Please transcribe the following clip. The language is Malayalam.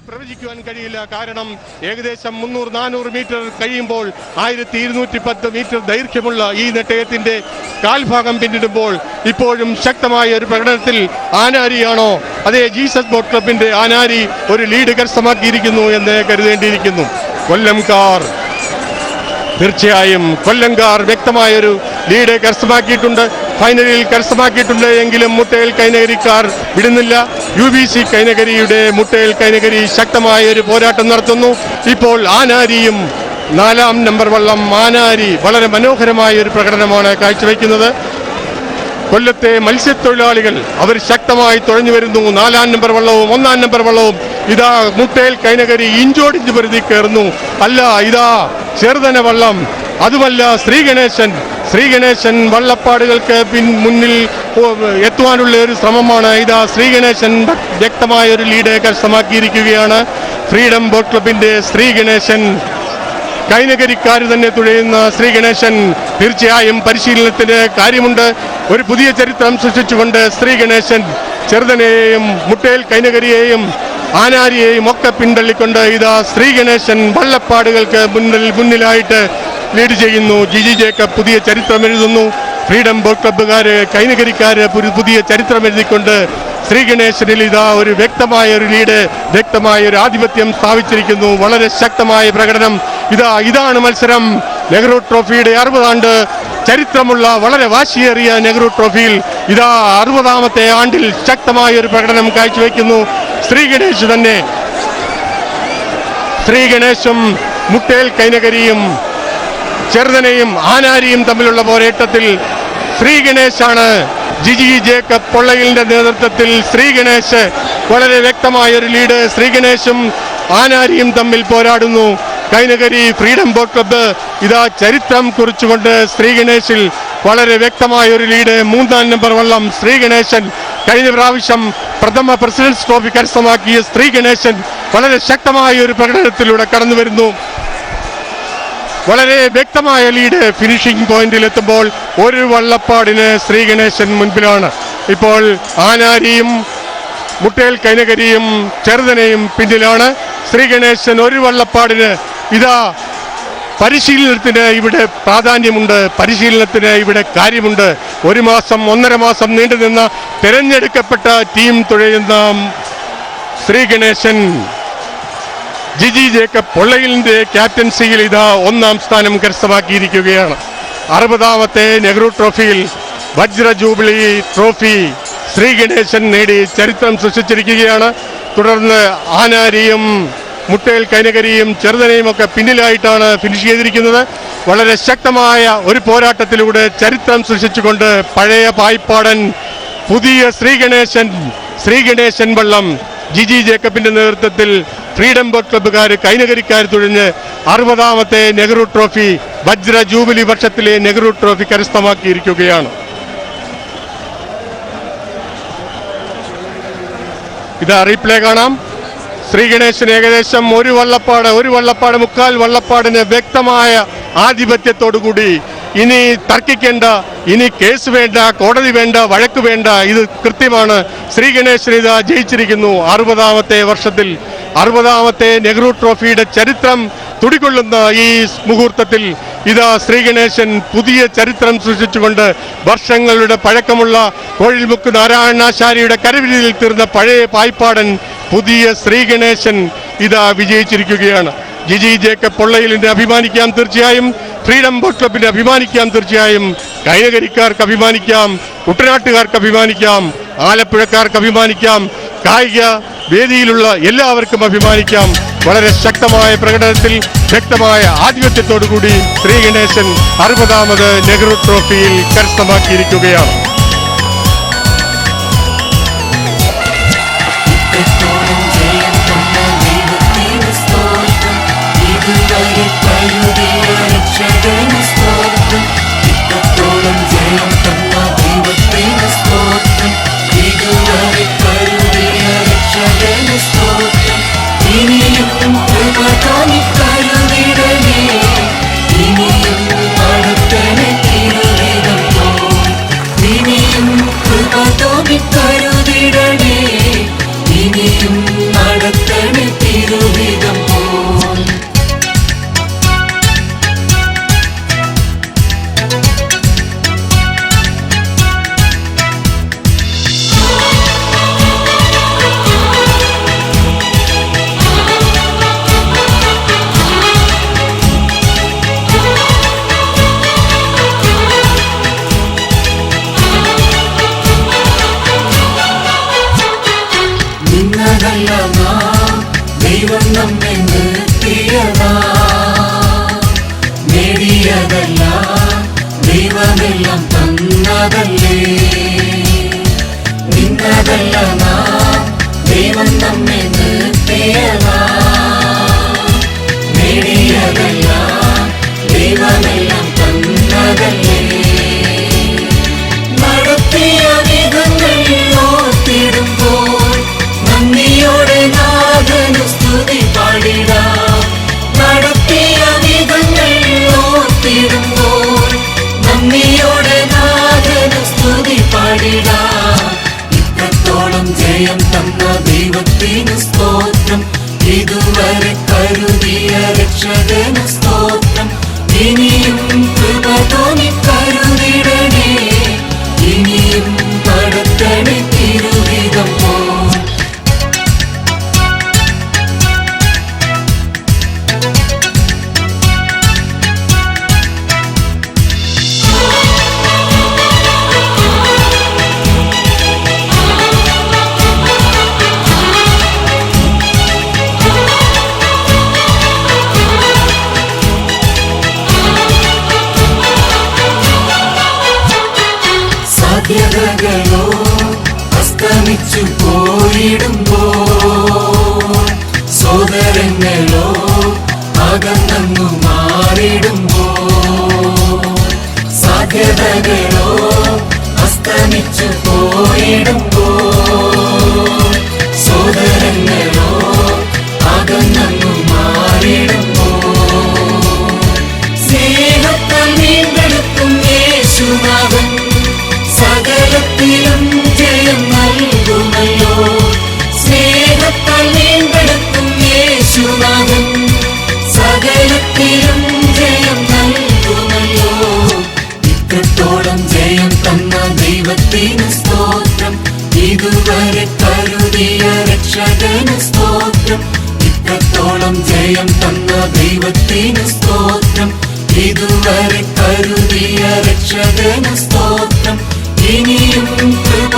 പ്രവചിക്കുവാൻ കഴിയില്ല. കാരണം ഏകദേശം 300-400 മീറ്റർ കഴിയുമ്പോൾ 1210 മീറ്റർ ദൈർഘ്യമുള്ള ഈ നെട്ടയത്തിന്റെ കാൽഭാഗം പിന്നിടുമ്പോൾ ഇപ്പോഴും ശക്തമായ ഒരു പ്രകടനത്തിൽ ആനാരിയാണോ അതേ ജീസസ് ബോട്ട് ക്ലബിന്റെ ആനാരി ഒരു ലീഡ് കരസ്ഥമാക്കിയിരിക്കുന്നു എന്ന് കരുതേണ്ടിയിരിക്കുന്നു. കൊല്ലംകാർ തീർച്ചയായും കൊല്ലംകാർ വ്യക്തമായൊരു ലീഡ് കരസ്ഥമാക്കിയിട്ടുണ്ട്, ഫൈനലിൽ കരസ്ഥമാക്കിയിട്ടുണ്ട്. എങ്കിലും മുട്ടേൽ കൈനകരിക്കാർ വിടുന്നില്ല. UBC കൈനകരിയുടെ മുട്ടേൽ കൈനകരി ശക്തമായ ഒരു പോരാട്ടം നടത്തുന്നു. ഇപ്പോൾ ആനാരിയും 4-ാം നമ്പർ വള്ളം ആനാരി വളരെ മനോഹരമായ ഒരു പ്രകടനമാണ് കാഴ്ചവെക്കുന്നത്. കൊല്ലത്തെ മത്സ്യത്തൊഴിലാളികൾ അവർ ശക്തമായി തുഴഞ്ഞു വരുന്നു. 4-ാം നമ്പർ വള്ളവും 1-ാം നമ്പർ വള്ളവും ഇതാ മുട്ടേൽ കൈനകരി ഇഞ്ചോടിഞ്ച് പരിധി കയറുന്നു. അല്ല, ഇതാ ചെറുതന വള്ളം, അതുമല്ല ശ്രീഗണേശൻ വള്ളപ്പാടുകൾക്ക് മുന്നിൽ എത്തുവാനുള്ള ഒരു ശ്രമമാണ്. ഇതാ ശ്രീഗണേശൻ വ്യക്തമായ ഒരു ലീഡ് കരസ്ഥമാക്കിയിരിക്കുകയാണ്. ഫ്രീഡം ബോട്ട് ക്ലബിന്റെ ശ്രീഗണേശൻ, കൈനകരിക്കാർ തന്നെ തുഴയുന്ന ശ്രീഗണേശൻ തീർച്ചയായും പരിശീലനത്തിന് കാര്യമുണ്ട്. ഒരു പുതിയ ചരിത്രം സൃഷ്ടിച്ചുകൊണ്ട് ശ്രീഗണേശൻ ചെറുതനെയും മുട്ടേൽ കൈനകരിയെയും ആനാരിയെയും ഒക്കെ പിന്തള്ളിക്കൊണ്ട് ഇതാ ശ്രീഗണേശൻ വള്ളപ്പാടുകൾക്ക് മുന്നിലായിട്ട് ലീഡ് ചെയ്യുന്നു. ജിജി ജേക്കബ് പുതിയ ചരിത്രം എഴുതുന്നു. ഫ്രീഡം ബോട്ട് ക്ലബ്ബുകാര് കൈനകരിക്കാര് പുതിയ ചരിത്രം എഴുതിക്കൊണ്ട് ശ്രീഗണേശനിൽ ഇതാ ഒരു വ്യക്തമായ ഒരു ലീഡ്, വ്യക്തമായ ഒരു ആധിപത്യം സ്ഥാപിച്ചിരിക്കുന്നു. വളരെ ശക്തമായ പ്രകടനം. ഇതാണ് മത്സരം. നെഹ്റു ട്രോഫിയുടെ 60 ആണ്ട് ചരിത്രമുള്ള വളരെ വാശിയേറിയ നെഹ്റു ട്രോഫിയിൽ ഇതാ 60-ാമത്തെ ആണ്ടിൽ ശക്തമായ ഒരു പ്രകടനം കാഴ്ചവെക്കുന്നു ശ്രീഗണേശ് തന്നെ. ശ്രീഗണേശും മുട്ടേൽ കൈനകരിയും ചെറുതനെയും ആനാരിയും തമ്മിലുള്ള പോരാട്ടത്തിൽ ശ്രീഗണേശാണ്. ജിജി ജേക്കബ് പൊള്ളയിലിന്റെ നേതൃത്വത്തിൽ ശ്രീഗണേശ് വളരെ വ്യക്തമായ ഒരു ലീഡ്. ശ്രീഗണേശും ആനാരിയും തമ്മിൽ പോരാടുന്നു. കൈനകരി ഫ്രീഡം ബോട്ട് ക്ലബ്ബ് ഇതാ ചരിത്രം കുറിച്ചുകൊണ്ട് ശ്രീഗണേശിൽ വളരെ വ്യക്തമായ ഒരു ലീഡ്. 3-ാം നമ്പർ വള്ളം ശ്രീഗണേശൻ, കഴിഞ്ഞ പ്രാവശ്യം പ്രഥമ പ്രസിഡന്റ്സ് ട്രോഫി കരസ്ഥമാക്കിയ ശ്രീഗണേശൻ വളരെ ശക്തമായ ഒരു പ്രകടനത്തിലൂടെ കടന്നു വരുന്നു. വളരെ വ്യക്തമായ ലീഡ്. ഫിനിഷിംഗ് പോയിന്റിൽ എത്തുമ്പോൾ ഒരു വള്ളപ്പാടിന് ശ്രീഗണേശൻ മുൻപിലാണ്. ഇപ്പോൾ ആനാരിയും മുട്ടേൽ കൈനകരിയും ചെറുതനെയും പിന്നിലാണ്. ശ്രീഗണേശൻ ഒരു വള്ളപ്പാടിന്. ഇതാ പരിശീലനത്തിന് ഇവിടെ പ്രാധാന്യമുണ്ട്, പരിശീലനത്തിന് ഇവിടെ കാര്യമുണ്ട്. 1 മാസം 1.5 മാസം നീണ്ടുനിന്ന തിരഞ്ഞെടുക്കപ്പെട്ട ടീം തുഴയുന്ന ശ്രീഗണേശൻ ജിജി ജേക്കബ് പൊള്ളയിലിന്റെ ക്യാപ്റ്റൻസിയിൽ ഇതാ 1-ാം സ്ഥാനം കരസ്ഥമാക്കിയിരിക്കുകയാണ്. 60-ാമത്തെ നെഹ്റു ട്രോഫിയിൽ വജ്ര ജൂബിലി ട്രോഫി ശ്രീഗണേശൻ നേടി ചരിത്രം സൃഷ്ടിച്ചിരിക്കുകയാണ്. തുടർന്ന് ആനാരിയും മുട്ടേൽ കൈനകരിയും ചെറുതനെയും ഒക്കെ പിന്നിലായിട്ടാണ് ഫിനിഷ് ചെയ്തിരിക്കുന്നത്. വളരെ ശക്തമായ ഒരു പോരാട്ടത്തിലൂടെ ചരിത്രം സൃഷ്ടിച്ചുകൊണ്ട് പഴയ പായിപ്പാടൻ പുതിയ ശ്രീഗണേശൻ വള്ളം ജിജി ജേക്കബിന്റെ നേതൃത്വത്തിൽ ഫ്രീഡം ബോട്ട് ക്ലബ്ബുകാർ കൈനകരിക്കാർ തുഴഞ്ഞ് 60-ാമത്തെ നെഹ്റു ട്രോഫി വജ്ര ജൂബിലി വർഷത്തിലെ നെഹ്റു ട്രോഫി കരസ്ഥമാക്കിയിരിക്കുകയാണ്. ഇതാ റീപ്ലേ കാണാം. ശ്രീഗണേശൻ ഏകദേശം ഒരു വള്ളപ്പാട് മുക്കാൽ വള്ളപ്പാടിന് വ്യക്തമായ ആധിപത്യത്തോടുകൂടി. ഇനി തർക്കിക്കേണ്ട, ഇനി കേസ് വേണ്ട, കോടതി വേണ്ട, വഴക്ക് വേണ്ട, ഇത് കൃത്യമാണ്. ശ്രീഗണേശൻ ഇതാ ജയിച്ചിരിക്കുന്നു. 60-ാമത്തെ വർഷത്തിൽ 60-ാമത്തെ നെഹ്റു ട്രോഫിയുടെ ചരിത്രം തുടികൊള്ളുന്ന ഈ മുഹൂർത്തത്തിൽ ഇതാ ശ്രീഗണേശൻ പുതിയ ചരിത്രം സൃഷ്ടിച്ചുകൊണ്ട് വർഷങ്ങളുടെ പഴക്കമുള്ള കോഴിൽമുക്ക് നാരായണാചാര്യയുടെ കരവിലിൽ തീർന്ന പഴയ പായ്പാടൻ പുതിയ ശ്രീഗണേശൻ ഇതാ വിജയിച്ചിരിക്കുകയാണ്. ജിജി ജേക്കബ് പൊള്ളയിലിന്റെ അഭിമാനിക്കാം തീർച്ചയായും, ഫ്രീഡം ബോട്ട് ക്ലബിന്റെ അഭിമാനിക്കാം തീർച്ചയായും, കൈനകരിക്കാർക്ക് അഭിമാനിക്കാം, കുട്ടനാട്ടുകാർക്ക് അഭിമാനിക്കാം, ആലപ്പുഴക്കാർക്ക് അഭിമാനിക്കാം, കായിക വേദിയിലുള്ള എല്ലാവർക്കും അഭിമാനിക്കാം. വളരെ ശക്തമായ പ്രകടനത്തിൽ വ്യക്തമായ ആധിപത്യത്തോടുകൂടി ശ്രീഗണേശൻ 60-ാമത് നെഹ്റു ട്രോഫിയിൽ കരസ്ഥമാക്കിയിരിക്കുകയാണ്. പാടിടാം. ഇത്രത്തോളം ജയം തന്ന ദൈവത്തിനു സ്തോത്രം. ഇതുവരെ കരുതിയ രക്ഷകനു സ്തോത്രം. ഇനിയും കൃപ തോന്നി കരുതിടണേ. ഇനിയും നടത്തണേ തിരുഹിതം പോൽ. സാധ്യതകളോ അസ്തമിച്ചു പോയിടുമ്പോൾ, സോദരങ്ങളോ അകന്നു മാറിടുമ്പോൾ, സാധ്യതകളോ അസ്തമിച്ചു പോയിടുമ്പോൾ, സോദരങ്ങളോ അകന്നു മാറിടുമ്പോൾ, സ്നേഹത്താൽ വീണ്ടെടുക്കും യേശുനാഥൻ സകലത്തിലും ജയം നൽകുമല്ലോ. സ്നേഹത്താൽ വീണ്ടെടുക്കും യേശുനാഥൻ സകലത്തിലും ജയം നൽകുമല്ലോ. ഇത്രത്തോളം ജയം തന്ന ദൈവത്തിനു സ്തോത്രം. ഇതുവരെ കരുതിയ രക്ഷകനു സ്തോത്രം. ഇത്രത്തോളം ജയം തന്ന ദൈവത്തിനു സ്തോത്രം. ഇതുവരെ കരുതിയ രക്ഷകനു സ്തോത്രം. ഇനിയും കൃപ